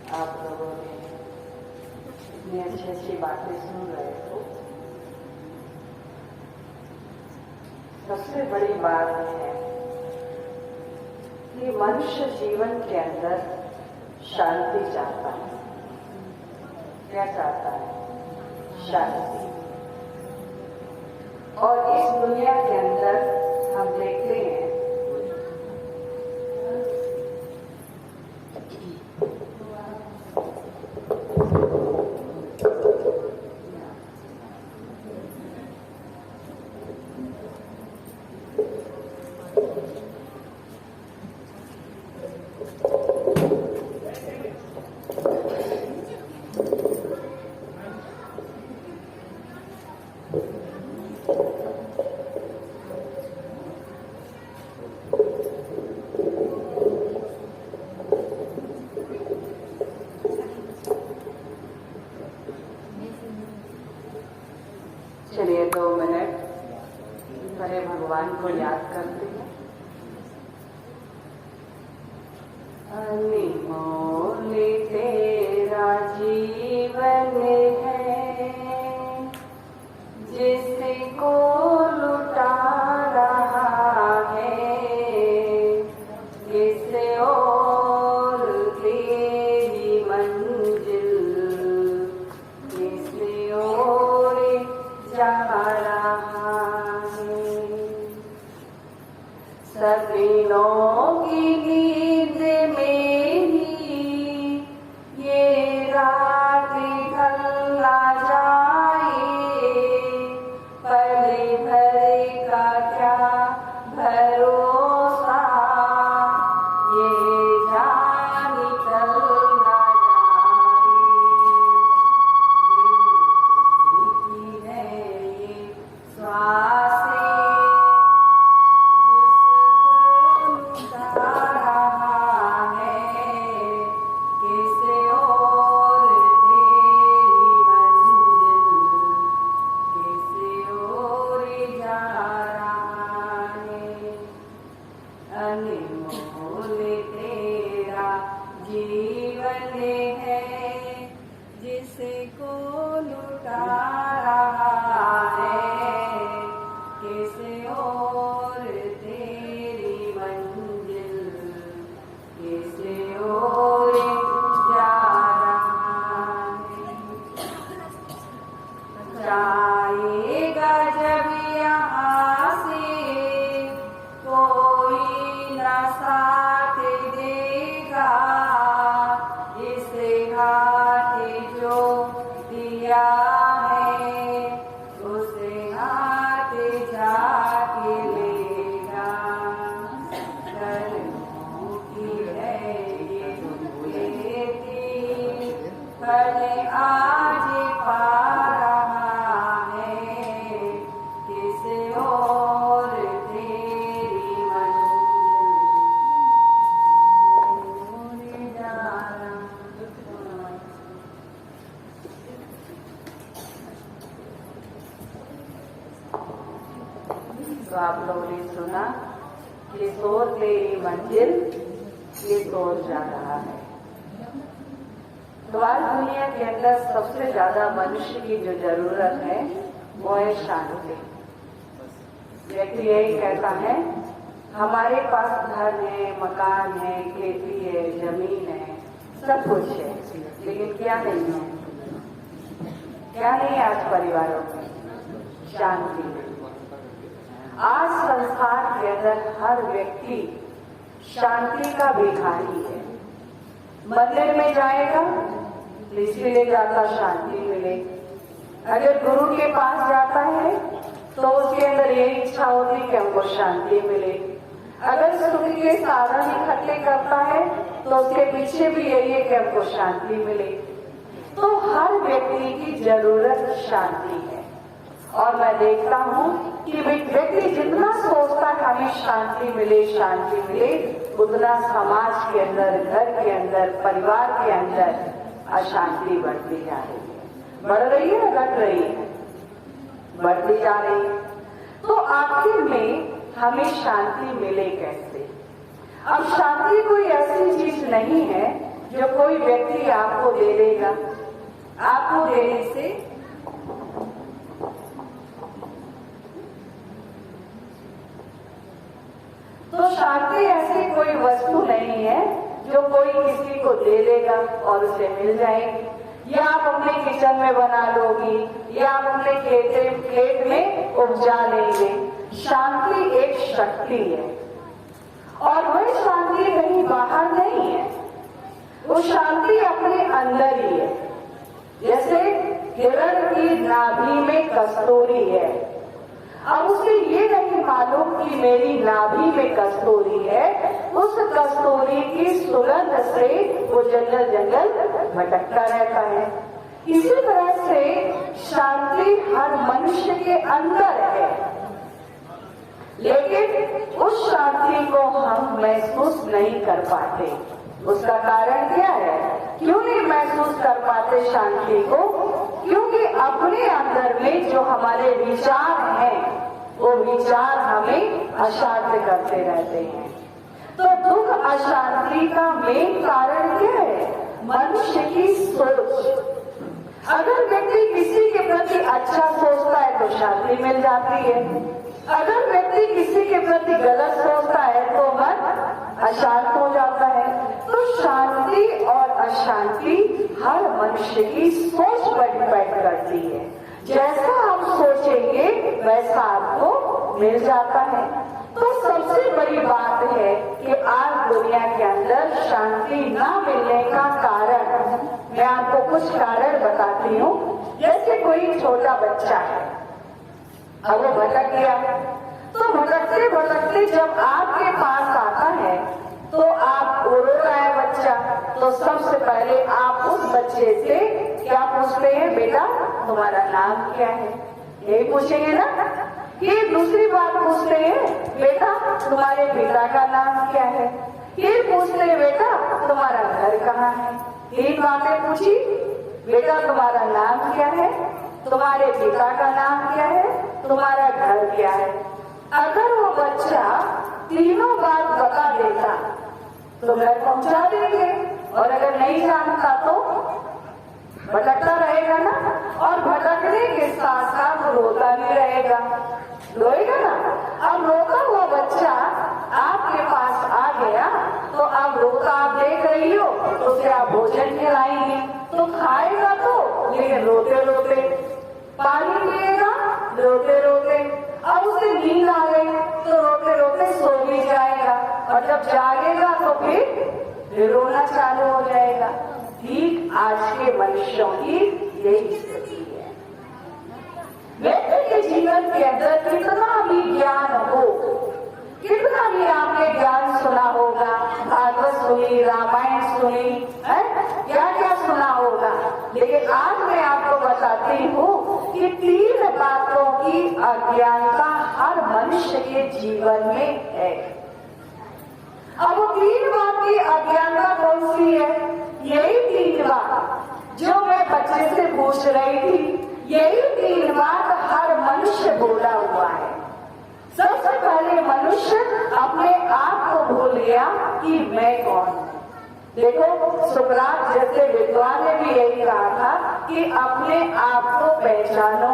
आप लोगों ने इतनी अच्छी अच्छी बातें सुन रहे हो। सबसे बड़ी बात है कि मनुष्य जीवन के अंदर शांति चाहता है। क्या चाहता है? शांति। और इस दुनिया के अंदर हम देखते हैं चलिए 2 मिनट पहले भगवान को याद करते हैं। अनमोल तेरा जीवन है, जिसको लुटा रहा है, किस ओर तेरी मंजिल, किस ओर जा रहा है। सपनों की नींद में ही ये रात ढल ना जाए, पल भर का क्या भरोसा, ये जान निकल ना जाए। श्वासें जिसको लुटा रहा है, किस ओर तेरी मंजिल, किस ओर जा रहा है। अनमोल तेरा जीवन है, जिसको लुटा रहा है, किस ओर तेरी मंजिल, किस ओर जा रहा है। जाएगा जब यहाँ से कोई न साथ देगा, इस हाथ जो दिया है, उस हाथ जाके लेगा। कर्मों की है ये खेती, फल आज पा रहा है, किस ओर तेरी मंजिल जा रहा। तो आप लोगों ने सुना कि ओर तेरी मंजिल, किस ओर जा रहा है। तो आज दुनिया के अंदर सबसे ज्यादा मनुष्य की जो जरूरत है वो है शांति। व्यक्ति यही कहता है हमारे पास घर है, मकान है, खेती है, जमीन है, सब कुछ है, लेकिन क्या नहीं है? क्या नहीं है आज परिवारों में? शांति। आज संसार के अंदर हर व्यक्ति शांति का भिखारी है। मंदिर में जाएगा इसलिए जाता शांति मिले। अगर गुरु के पास जाता है तो उसके अंदर ये इच्छा होती कि हमको शांति मिले। अगर सुख के साधन इकट्ठे करता है तो उसके पीछे भी यही है कि हमको शांति मिले। तो हर व्यक्ति की जरूरत शांति है। और मैं देखता हूँ कि व्यक्ति जितना सोचता है हमें शांति मिले, शांति मिले, उतना समाज के अंदर, घर के अंदर, परिवार के अंदर अशांति बढ़ती जा रही है। बढ़ रही है, घट रही है, बढ़ती जा रही है। तो आखिर में हमें शांति मिले कैसे? अब शांति कोई ऐसी चीज नहीं है जो कोई व्यक्ति आपको दे देगा, आपको देने से तो शांति ऐसी कोई वस्तु नहीं है जो कोई किसी को दे देगा और उसे मिल जाएगी, या आप अपने किचन में बना लोगी, या आप अपने खेत में उपजा लेंगे। शांति एक शक्ति है और वह शांति कहीं बाहर नहीं है, वो शांति अपने अंदर ही है। जैसे हिरण की नाभि में कस्तूरी है, अब उसे ये नहीं मालूम कि मेरी नाभि में कस्तूरी है, उस कस्तूरी की सुगंध से वो जंगल जंगल भटकता रहता है। इसी तरह से शांति हर मनुष्य के अंदर है, लेकिन उस शांति को हम महसूस नहीं कर पाते। उसका कारण क्या है? क्यों नहीं महसूस कर पाते शांति को? क्योंकि अपने अंदर में जो हमारे विचार हैं, वो विचार हमें अशांत करते रहते हैं। तो दुख अशांति का मेन कारण क्या है? मनुष्य की सोच। अगर व्यक्ति किसी के प्रति अच्छा सोचता है तो शांति मिल जाती है, अगर व्यक्ति किसी के प्रति गलत सोचता है तो मन अशांत हो जाता है। तो शांति और अशांति हर मनुष्य की सोच पर डिपेंड करती है। जैसा हम सोचेंगे वैसा आपको मिल जाता है। तो सबसे बड़ी बात है कि आज दुनिया के अंदर शांति ना मिलने का कारण, मैं आपको कुछ कारण बताती हूँ। जैसे कोई छोटा बच्चा है, अब वो भटक गया, तो भटकते भटकते जब आपके पास आता है तो आप रो रहा है बच्चा, तो सबसे पहले आप उस बच्चे से क्या पूछते हैं? बेटा तुम्हारा नाम क्या है? यही पूछेंगे ना। फिर दूसरी बात पूछते हैं, बेटा तुम्हारे पिता का नाम क्या है? फिर पूछते हैं, बेटा तुम्हारा घर कहाँ है? 3 बातें पूछी, बेटा तुम्हारा नाम क्या है, तुम्हारे पिता का नाम क्या है, तुम्हारा घर क्या है। अगर वो बच्चा तीनों बात बता देता तो घर पहुंचा देंगे, और अगर नहीं जानता तो भटकता रहेगा ना, और भटकने के साथ साथ रोता भी रहेगा, रोएगा ना। अब रोता हुआ बच्चा आपके पास आ गया तो अब रोता आप देख रही हो, तो उसे आप भोजन खिलाएंगे तो खाएगा तो, लेकिन रोते रोते। पानी पिएगा रोते रोते। अब उसे नींद आ गई तो रोते रोते सो भी जाएगा, और जब जागेगा तो फिर रोना चालू हो जाएगा। ठीक आज के मनुष्यों की यही स्थिति है। व्यक्ति के जीवन के अंदर कितना भी ज्ञान हो, कितना भी आपने ज्ञान सुना होगा, भागवत सुनी, रामायण सुनी है, क्या क्या सुना होगा, लेकिन आज मैं आपको बताती हूँ कि 3 बातों की अज्ञानता हर मनुष्य के जीवन में है। अब वो 3 बात की अज्ञानता कौन सी है? यही 3 बात जो मैं बच्चे से पूछ रही थी, यही 3 बात हर मनुष्य बोला हुआ है। सबसे पहले मनुष्य अपने आप को भूल गया कि मैं कौन हूं। देखो सुकरात जैसे विद्वान ने भी यही कहा था कि अपने आप को पहचानो।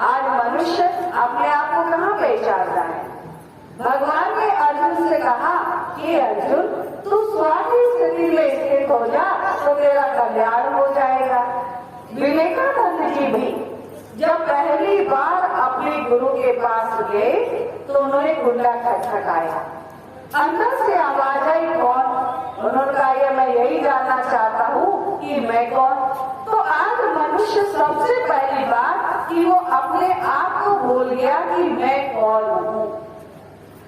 आज मनुष्य अपने आप को कहाँ पहचानता है? भगवान ने अर्जुन से कहा कि अर्जुन तू स्वास्थ्य स्थिति में स्थित हो जा तो तेरा कल्याण हो जाएगा। विवेकानंद जी भी जब पहली बार अपने गुरु के पास गए तो उन्होंने कुंडा खटखटाया, अंदर से आवाज आई कौन? उन्होंने कहा ये मैं यही जानना चाहता हूँ कि मैं कौन। तो आज मनुष्य सबसे पहली बात कि वो अपने आप को भूल गया कि मैं कौन हूँ।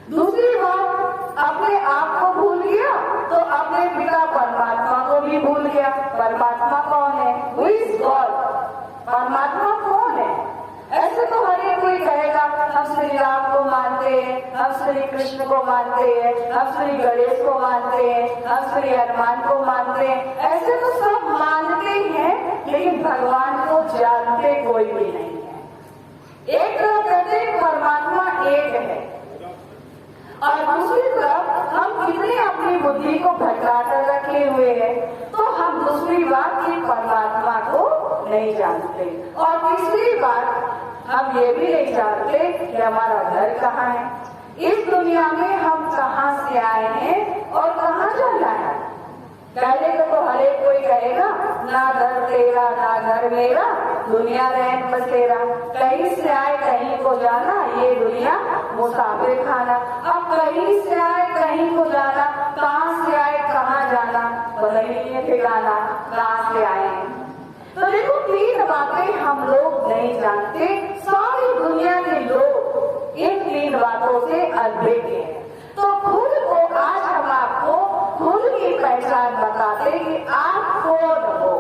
दूसरी बात अपने आप को भूल गया तो अपने पिता परमात्मा को भी भूल गया। परमात्मा कौन है? Who is God? परमात्मा कौन है? ऐसे तो हर एक कोई कहेगा हम श्री राम को मानते हैं, हम श्री कृष्ण को मानते हैं, हम श्री गणेश को मानते हैं, हम श्री हनुमान को मानते हैं। ऐसे तो सब मानते हैं, लेकिन भगवान को जानते कोई भी नहीं है। एक तरफ कहते हैं परमात्मा एक है, और दूसरी तरफ हम कितने अपनी बुद्धि को भटका कर रखे हुए हैं। तो बात कि परमात्मा को नहीं जानते। और तीसरी बात, हम ये भी नहीं जानते कि हमारा घर कहाँ है, इस दुनिया में हम कहाँ से आए हैं और कहाँ जाना है। पहले तो हर एक कोई कहेगा ना घर तेरा ना घर मेरा, दुनिया रहन बसेरा, कहीं से आए कहीं को जाना, ये दुनिया मुसाफिर खाना। अब कहीं से आए कहीं को जाना, कहाँ से आए कहाँ जाना, पता ही नहीं है ठिकाना कहाँ से आए हैं। तो देखो, तीन बातें हम लोग नहीं जानते, सारी दुनिया के लोग इन तीन बातों से अनभिज्ञ हैं। तो खुद को आज हम आपको खुद की पहचान बताते कि आप कौन हो।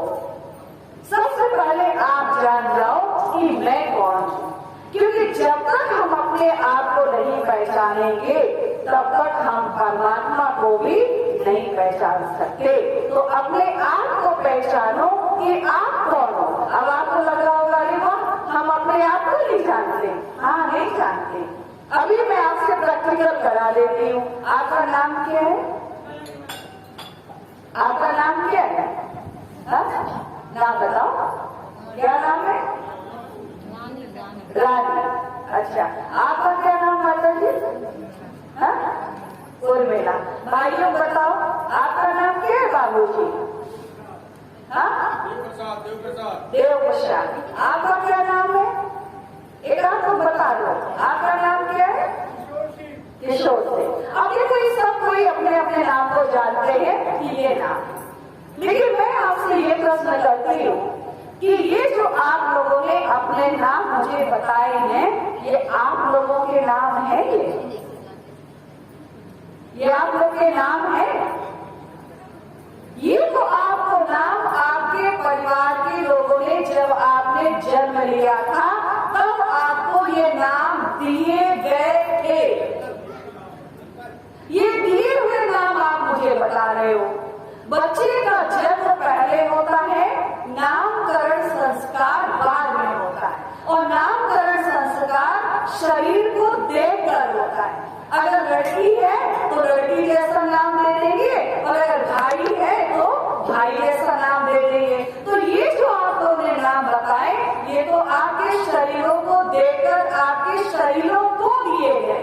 सबसे पहले आप जान जाओ कि मैं कौन हूँ, क्योंकि जब तक हम अपने आप को नहीं पहचानेंगे तब तक हम परमात्मा को भी नहीं पहचान सकते। तो अपने आप को पहचानो कि आप कौन हो। अब आपको लग रहा होगा अरे वाह, हम अपने आप को नहीं जानते। हाँ, नहीं जानते। अभी मैं आपसे प्रैक्टिकल करा देती हूँ। आपका नाम क्या है? आपका नाम क्या है? नाम बताओ, क्या नाम है? रानी। अच्छा, आपका क्या नाम माता जी? उर्मिला। भाइयों बताओ, आपका नाम क्या है बाबू जी? देव प्रसाद। आपका क्या नाम है? एक आपको बता दो, आपका नाम क्या है? किशोर सिंह। अब देखो, ये सब कोई अपने अपने नाम को जानते हैं कि ये नाम, लेकिन मैं आपसे ये प्रश्न करती हूँ कि ये जो आप लोगों ने अपने नाम मुझे बताए हैं, ये आप लोगों के नाम है? ये आप लोग के नाम है? ये तो आपको नाम आपके परिवार के लोगों ने जब आपने जन्म लिया था तब आपको ये नाम दिए गए थे। ये दिए हुए नाम आप मुझे बता रहे हो। बच्चे का जन्म पहले होता है, नामकरण संस्कार बाद में होता है, और नामकरण संस्कार शरीर को देखकर होता है। अगर लड़की है तो लड़की जैसा नाम दे देंगे, और अगर भाई है तो भाई जैसा नाम दे देंगे। तो ये जो आप लोगों ने नाम बताए, ये तो आपके शरीरों को देखकर आपके शरीरों को दिए गए।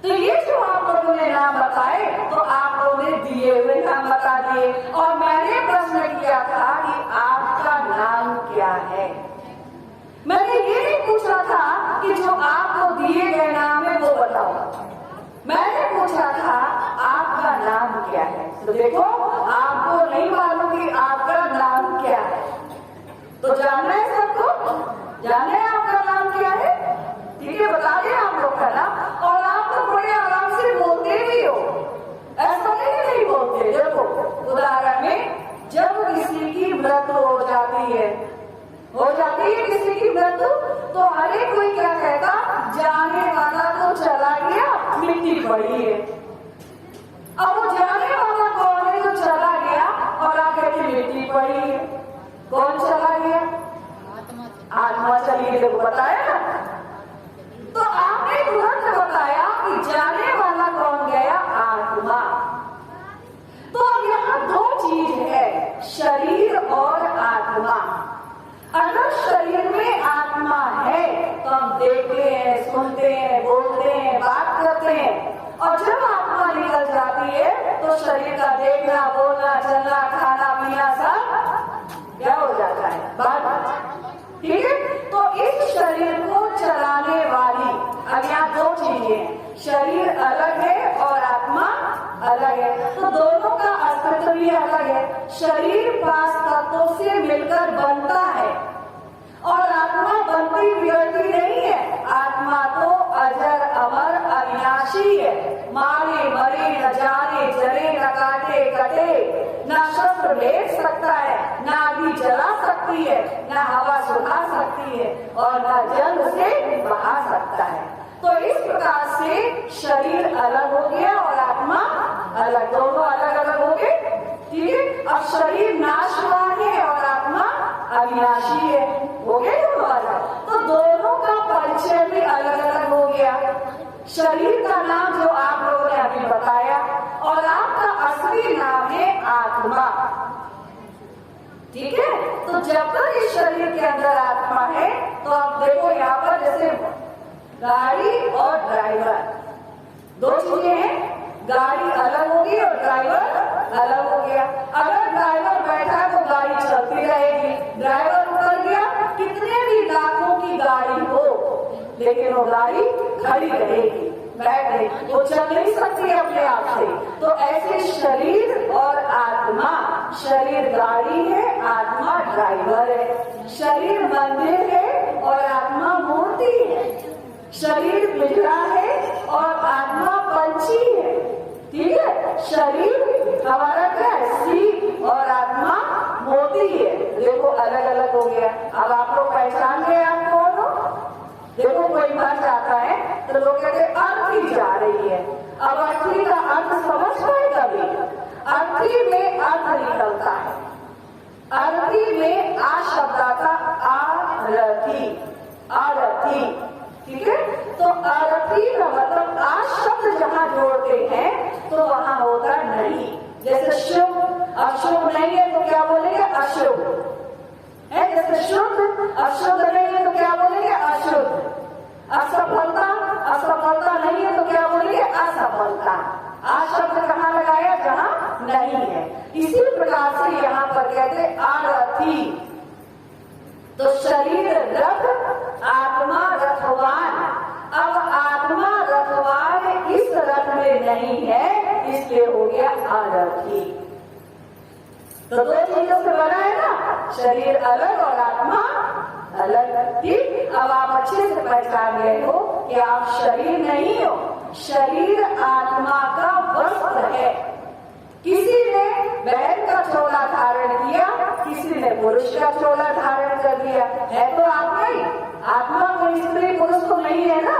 तो ये जो आप लोगों ने नाम बताए, तो आप लोगों ने दिए हुए नाम बता दिए। और मैंने प्रश्न किया था कि आपका नाम क्या है। मैंने ये नहीं पूछा था कि जो आपको दिए गए नाम है वो बताओ। मैंने पूछा था आपका नाम क्या है। तो देखो, आपको नहीं मालूम कि आपका नाम क्या है। तो जानना है सबको? जानना है आपका नाम क्या है? ठीक है, बता दें आप लोग का नाम। और आप तो बड़े आराम से बोलते भी हो, ऐसा नहीं बोलते। देखो, उदाहरण में जब किसी की मृत्यु हो जाती है किसी की मृत्यु, तो हर एक कोई क्या कहता, जाने वाला तो चला गया, मिट्टी पड़ी है। अब वो जाने वाला कौन है जो चला गया, और आप कहते मिट्टी पड़ी है? कौन चला गया? आत्मा चली गई। देखो, बताया ना। तो आपने तुरंत बताया कि जाने वाला कौन गया? आत्मा। तो अब यहाँ दो चीज है, शरीर और आत्मा। अगर शरीर में आत्मा है तो हम देखते हैं, सुनते हैं, बोलते हैं, बात करते हैं। और जब आत्मा निकल जाती है तो शरीर का देखना, बोलना, चलना, खाना पीना सब क्या हो जाता है? बात। ठीक है। तो इस शरीर को चलाने वाली, अब यहाँ दो चीजें हैं, शरीर अलग है और आत्मा अलग है। तो दोनों का अस्तित्व भी अलग है। शरीर 5 तत्वों से मिलकर बनता है और आत्मा बनती बिगड़ती नहीं है। आत्मा तो अजर अमर अविनाशी है। मारे मरे न जाने, जले न काटे कटे, न शस्त्र भेद सकता है, न आग जला सकती है, न हवा सुखा सकती है, और न जल से बहा सकता है। तो इस प्रकार से शरीर अलग हो गया और आत्मा अलग, दोनों अलग अलग हो गए। ठीक है। अब शरीर नाशवान है और आत्मा अविनाशी है, हो गए दोनों अलग। तो दोनों का परिचय भी अलग अलग हो गया। शरीर का नाम जो आप लोगों ने अभी बताया, और आपका असली नाम है आत्मा। ठीक है, तो जब तक इस शरीर के अंदर आत्मा है, तो आप देखो यहाँ पर जैसे गाड़ी और ड्राइवर दो चीजें हैं, गाड़ी अलग होगी और ड्राइवर अलग हो गया। अगर ड्राइवर बैठा तो गाड़ी चलती रहेगी, ड्राइवर उतर गया, कितने भी लाखों की गाड़ी हो लेकिन वो गाड़ी खड़ी रहेगी, बैठ गई, वो चल नहीं सकती अपने आप से। तो ऐसे शरीर और आत्मा, शरीर गाड़ी है, आत्मा ड्राइवर है। शरीर मंदिर है और आत्मा मूर्ति है। शरीर पिंजरा है और आत्मा पंछी है। ठीक है, शरीर हमारा क्या है, सीप, और आत्मा मोती है। देखो अलग अलग हो गया। अब आप लोग पहचान गए आप कौन हो। देखो कोई मर जाता है तो लोग कहते हैं अर्थी जा रही है। अब अर्थी का अर्थ समझ पाए कभी? अर्थी में अर्थ निकलता है। अर्थी में आ शब्द आता, आरथी, आरथी। ठीक है, तो अर्थी का मतलब आ शब्द जहां जोड़ते हैं तो वहां होता नहीं। जैसे शुभ, अशुभ नहीं है तो क्या बोलेंगे, अशुभ है। जैसे शुद्ध, अशुद्ध नहीं है तो क्या बोलेंगे, अशुद्ध। असफलता, असफलता नहीं है तो क्या बोलेंगे, असफलता। आ शब्द कहाँ लगाया, जहां नहीं है। इसी प्रकार से यहाँ पर कहते आरथी। तो शरीर रथ, आत्मा रथवान। अब आत्मा रथवान इस रथ में नहीं है, इसलिए हो गया आरथी। तो दो चीजों से बना है ना, शरीर अलग और आत्मा अलग। ठीक, अब आप अच्छे से पहचान गए हो कि आप शरीर नहीं हो। शरीर आत्मा का वस्त्र है। किसी ने बहन का चोला धारण किया, किसी ने पुरुष का चोला धारण कर दिया, है तो आत्मा ही। आत्मा कोई स्त्री पुरुष तो नहीं है ना,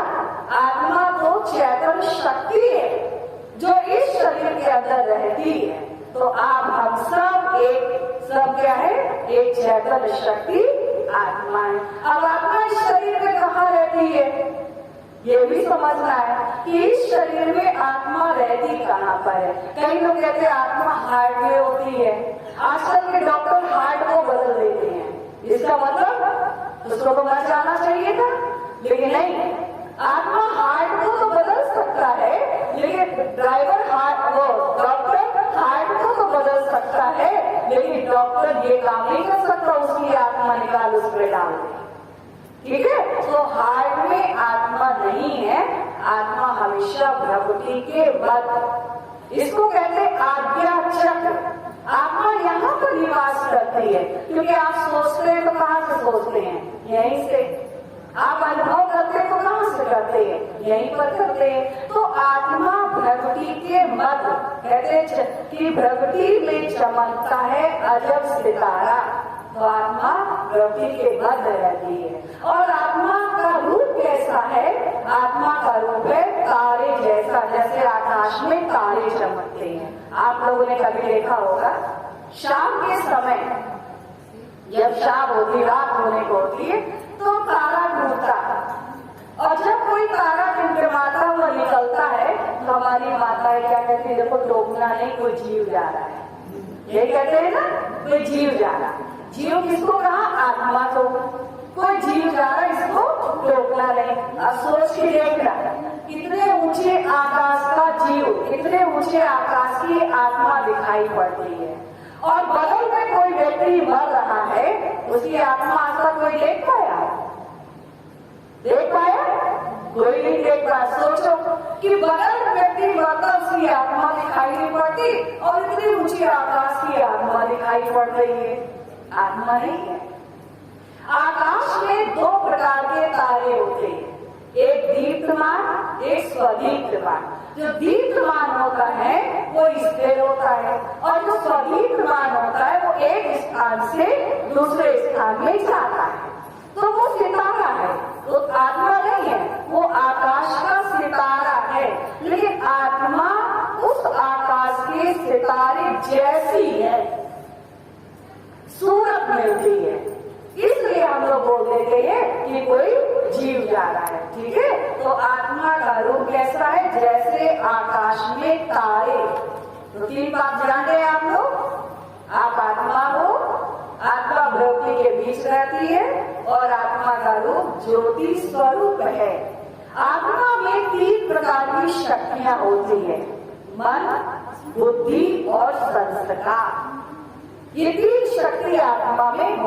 आत्मा तो चेतन शक्ति है जो इस शरीर के अंदर रहती है। तो आप हम सब एक, सब क्या है, एक चेतन शक्ति आत्मा है। अब आत्मा इस शरीर में कहाँ रहती है, ये भी समझना है कि इस शरीर में आत्मा रहती कहाँ पर है। कई लोग कहते हैं आत्मा हार्ट में होती है। आजकल के डॉक्टर हार्ट को बदल देते हैं। इसका मतलब उसको तो मर जाना चाहिए था, लेकिन नहीं, आत्मा हार्ट को तो बदल सकता है, लेकिन ड्राइवर हार्ट, वो डॉक्टर हार्ट को तो बदल सकता है, लेकिन डॉक्टर ये काम नहीं कर सकता उसकी आत्मा निकाल उस पर डाल दे। ठीक है, तो हार्ट में आत्मा नहीं है, आत्मा हमेशा प्रकृति के मत, इसको कहते हैं आज्ञा चक्र। आत्मा यहाँ पर निवास करती है, क्योंकि आप सोचते हैं तो कहाँ से सोचते हैं, यहीं से। आप अनुभव करते हैं तो कहाँ से करते हैं, यहीं पर करते हैं। तो आत्मा प्रकृति के मध्य, कहते हैं कि प्रकृति में चमकता है अजब सितारा। तो आत्मा प्रकृति के मध्य रहती है। और आत्मा का रूप कैसा है, आत्मा का रूप है तारे जैसा, जैसे आकाश में तारे चमकते हैं। आप लोगों ने कभी देखा होगा, शाम के समय जब शाम होती, रात होने को होती है, तो तारा ढूंढता है, और जब कोई तारा टिमटिमाता हुआ निकलता है तो हमारी माताएं क्या कहती है, देखो टोकना नहीं, कोई जीव जा रहा है। ये कहते हैं ना, कोई जीव जा रहा है। जीव किसको कहा, आत्मा को। कोई जीव जा रहा है, इसको टोकना नहीं। अब सोच के देखना, इतने ऊंचे आकाश का जीव, इतने ऊंचे आकाश की आत्मा दिखाई पड़ती है, और बगल में कोई व्यक्ति मर रहा है, उसकी आत्मा आज तक कोई देख पाया, देख पाया? कोई नहीं देख पाया। सोचो कि बगल में व्यक्ति मरता, उसकी आत्मा दिखाई नहीं पड़ती, और इतनी ऊंची आकाश की आत्मा दिखाई पड़ रही है, आत्मा नहीं है। आकाश में दो प्रकार के तारे होते हैं, एक दीप्तमान, एक स्वदीप्तमान। जो दीप्तमान होता है वो स्थिर होता है, और जो स्वदीप्तमान होता है वो एक स्थान से दूसरे स्थान में जाता है। तो वो सितारा है, वो आत्मा नहीं है, वो आकाश का सितारा है। लेकिन आत्मा उस आकाश के सितारे जैसी है, सूरत मिलती है, इसलिए हम लोग बोल देते हैं कि कोई जीव जा रहा है। ठीक है, तो आत्मा का रूप कैसा है, जैसे आकाश में तारे। तो तीन बात जान गए आप लोग, बीच रहती है और आत्मा का रूप ज्योति स्वरूप है। आत्मा में 3 प्रकार की शक्तियां होती है, मन, बुद्धि और संस्कार। ये 3 शक्ति आत्मा में होती है।